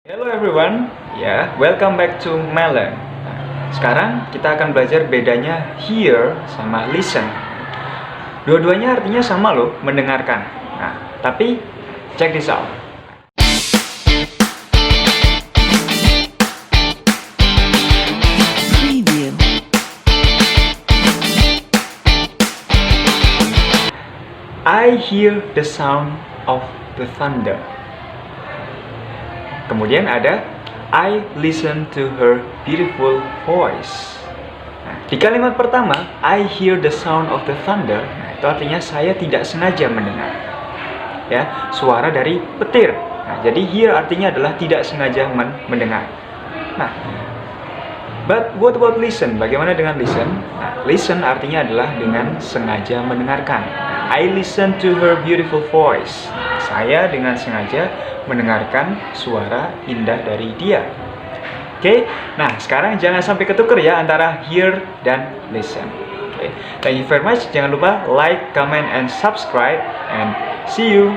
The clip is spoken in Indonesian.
Hello everyone, ya, welcome back to Melon. Nah, sekarang kita akan belajar bedanya hear sama listen. Dua-duanya artinya sama loh, mendengarkan. Nah, tapi check this out. Preview. I hear the sound of the thunder. Kemudian ada I listen to her beautiful voice. Nah, di kalimat pertama, I hear the sound of the thunder. Nah, itu artinya saya tidak sengaja mendengar. Ya, suara dari petir. Nah, jadi hear artinya adalah tidak sengaja mendengar. Nah, but what about listen? Bagaimana dengan listen? Nah, listen artinya adalah dengan sengaja mendengarkan. Nah, I listen to her beautiful voice. Saya dengan sengaja mendengarkan suara indah dari dia. Oke, nah sekarang jangan sampai ketuker ya antara hear dan listen. Oke, thank you very much. Jangan lupa like, comment, and subscribe. And see you.